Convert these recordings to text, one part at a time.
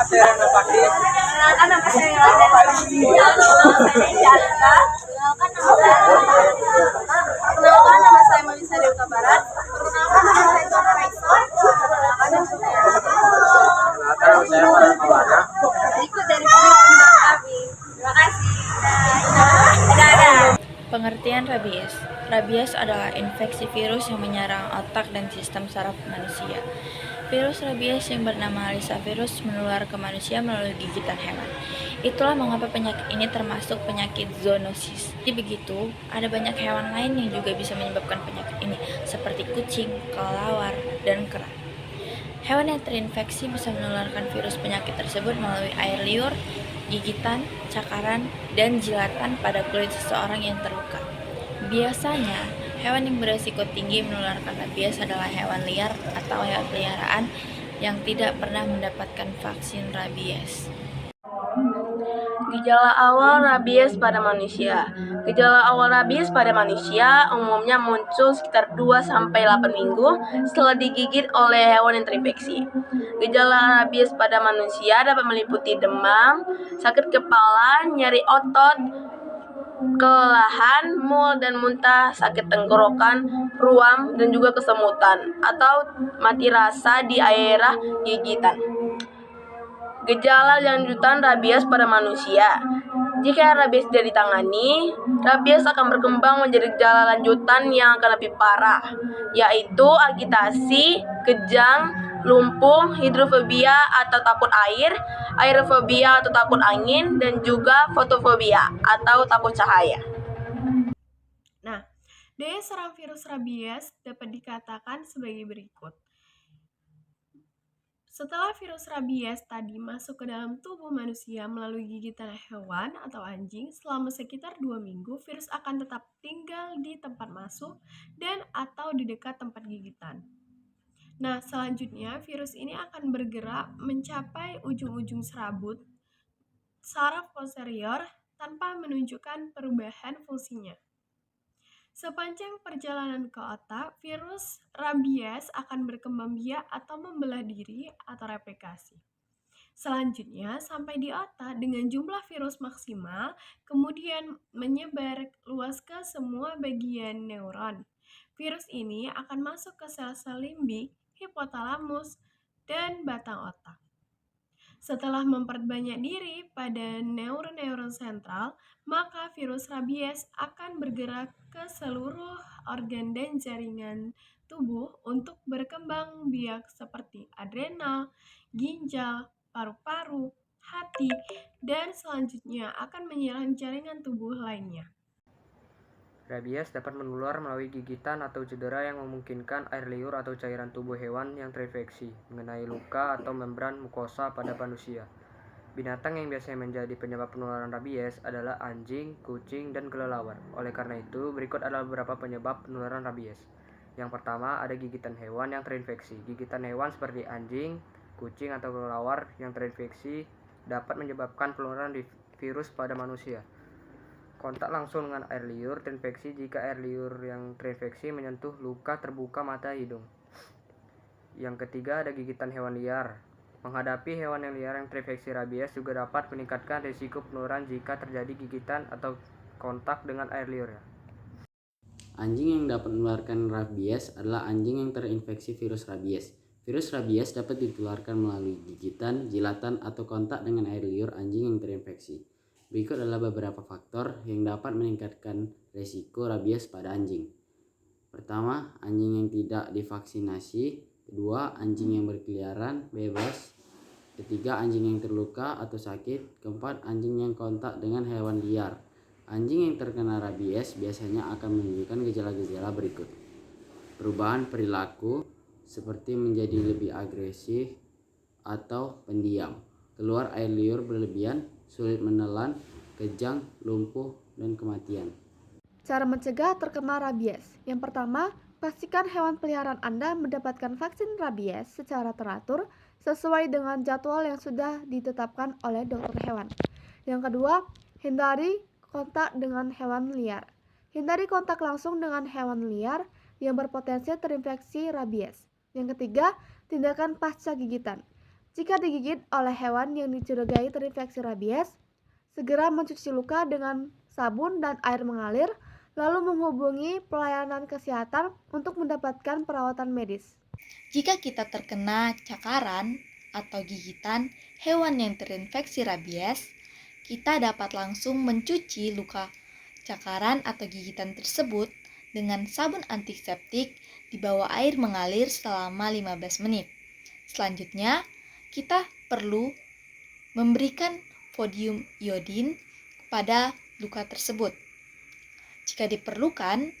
Perkenalkan nama saya Yolanda. Perkenalkan nama saya Melisa Dewta Barat. Perkenalkan nama saya Zara Raison. Perkenalkan nama saya ikut dari pendidikan kami. Terima kasih. Dadah. Pengertian rabies. Rabies adalah infeksi virus yang menyerang otak dan sistem saraf manusia. Virus rabies yang bernama Lyssavirus menular ke manusia melalui gigitan hewan. Itulah mengapa penyakit ini termasuk penyakit zoonosis. Jadi begitu, ada banyak hewan lain yang juga bisa menyebabkan penyakit ini, seperti kucing, kelelawar, dan kera. Hewan yang terinfeksi bisa menularkan virus penyakit tersebut melalui air liur, gigitan, cakaran, dan jilatan pada kulit seseorang yang terluka. Biasanya, hewan yang beresiko tinggi menularkan rabies adalah hewan liar atau hewan peliharaan yang tidak pernah mendapatkan vaksin rabies. Gejala awal rabies pada manusia. Gejala awal rabies pada manusia umumnya muncul sekitar 2-8 minggu setelah digigit oleh hewan yang terinfeksi. Gejala rabies pada manusia dapat meliputi demam, sakit kepala, nyeri otot, kelelahan, mual dan muntah, sakit tenggorokan, ruam, dan juga kesemutan atau mati rasa di daerah gigitan. Gejala lanjutan rabies pada manusia. Jika rabies tidak ditangani, rabies akan berkembang menjadi gejala lanjutan yang akan lebih parah, yaitu agitasi, kejang, lumpuh, hidrofobia atau takut air, aerofobia atau takut angin, dan juga fotofobia atau takut cahaya. Nah, daya serang virus rabies dapat dikatakan sebagai berikut. Setelah virus rabies tadi masuk ke dalam tubuh manusia melalui gigitan hewan atau anjing, selama sekitar 2 minggu, virus akan tetap tinggal di tempat masuk dan atau di dekat tempat gigitan. Nah, selanjutnya virus ini akan bergerak mencapai ujung-ujung serabut saraf posterior tanpa menunjukkan perubahan fungsinya. Sepanjang perjalanan ke otak, virus rabies akan berkembang biak atau membelah diri atau replikasi. Selanjutnya, sampai di otak dengan jumlah virus maksimal, kemudian menyebar luas ke semua bagian neuron. Virus ini akan masuk ke sel-sel limbik, hipotalamus, dan batang otak. Setelah memperbanyak diri pada neuron-neuron sentral, maka virus rabies akan bergerak ke seluruh organ dan jaringan tubuh untuk berkembang biak seperti adrenal, ginjal, paru-paru, hati, dan selanjutnya akan menyerang jaringan tubuh lainnya. Rabies dapat menular melalui gigitan atau cedera yang memungkinkan air liur atau cairan tubuh hewan yang terinfeksi mengenai luka atau membran mukosa pada manusia. Binatang yang biasanya menjadi penyebab penularan rabies adalah anjing, kucing, dan kelelawar. Oleh karena itu, berikut adalah beberapa penyebab penularan rabies. Yang pertama, ada gigitan hewan yang terinfeksi. Gigitan hewan seperti anjing, kucing, atau kelelawar yang terinfeksi dapat menyebabkan penularan virus pada manusia. Kontak langsung dengan air liur terinfeksi jika air liur yang terinfeksi menyentuh luka terbuka mata hidung. Yang ketiga, ada gigitan hewan liar. Menghadapi hewan yang liar yang terinfeksi rabies juga dapat meningkatkan risiko penularan jika terjadi gigitan atau kontak dengan air liur. Anjing yang dapat menularkan rabies adalah anjing yang terinfeksi virus rabies. Virus rabies dapat ditularkan melalui gigitan, jilatan, atau kontak dengan air liur anjing yang terinfeksi. Berikut adalah beberapa faktor yang dapat meningkatkan risiko rabies pada anjing. Pertama, anjing yang tidak divaksinasi. Kedua, anjing yang berkeliaran bebas. Ketiga, anjing yang terluka atau sakit. Keempat, anjing yang kontak dengan hewan liar. Anjing yang terkena rabies biasanya akan menunjukkan gejala-gejala berikut. Perubahan perilaku seperti menjadi lebih agresif atau pendiam, keluar air liur berlebihan, sulit menelan, kejang, lumpuh, dan kematian. Cara mencegah terkena rabies. Yang pertama, pastikan hewan peliharaan Anda mendapatkan vaksin rabies secara teratur sesuai dengan jadwal yang sudah ditetapkan oleh dokter hewan. Yang kedua, hindari kontak dengan hewan liar. Hindari kontak langsung dengan hewan liar yang berpotensi terinfeksi rabies. Yang ketiga, tindakan pasca gigitan. Jika digigit oleh hewan yang dicurigai terinfeksi rabies, segera mencuci luka dengan sabun dan air mengalir, lalu menghubungi pelayanan kesehatan untuk mendapatkan perawatan medis. Jika kita terkena cakaran atau gigitan hewan yang terinfeksi rabies, kita dapat langsung mencuci luka cakaran atau gigitan tersebut dengan sabun antiseptik di bawah air mengalir selama 15 menit. Selanjutnya, kita perlu memberikan sodium iodin pada luka tersebut. Jika diperlukan,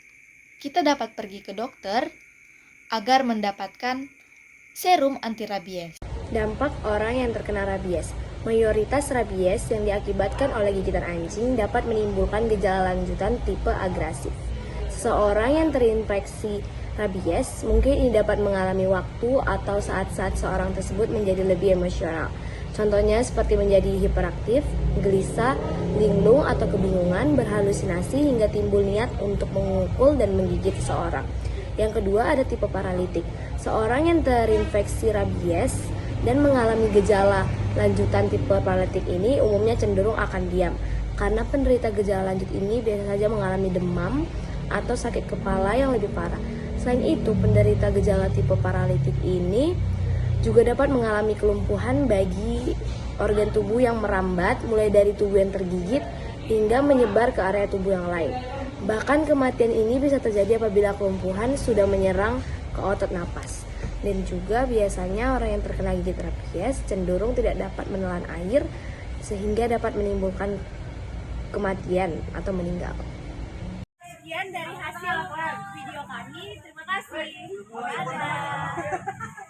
kita dapat pergi ke dokter agar mendapatkan serum anti rabies. Dampak orang yang terkena rabies. Mayoritas rabies yang diakibatkan oleh gigitan anjing dapat menimbulkan gejala lanjutan tipe agresif. Seseorang yang terinfeksi rabies mungkin ini dapat mengalami waktu atau saat-saat seorang tersebut menjadi lebih emosional. Contohnya seperti menjadi hiperaktif, gelisah, linglung atau kebingungan, berhalusinasi hingga timbul niat untuk memukul dan menggigit seseorang. Yang kedua ada tipe paralitik. Seorang yang terinfeksi rabies dan mengalami gejala lanjutan tipe paralitik ini umumnya cenderung akan diam. Karena penderita gejala lanjut ini biasa saja mengalami demam atau sakit kepala yang lebih parah. Selain itu, penderita gejala tipe paralitik ini juga dapat mengalami kelumpuhan bagi organ tubuh yang merambat, mulai dari tubuh yang tergigit hingga menyebar ke area tubuh yang lain. Bahkan kematian ini bisa terjadi apabila kelumpuhan sudah menyerang ke otot napas. Dan juga biasanya orang yang terkena gigit rabies cenderung tidak dapat menelan air sehingga dapat menimbulkan kematian atau meninggal. Sekian dari hasil video kami. Terima kasih. Dadah.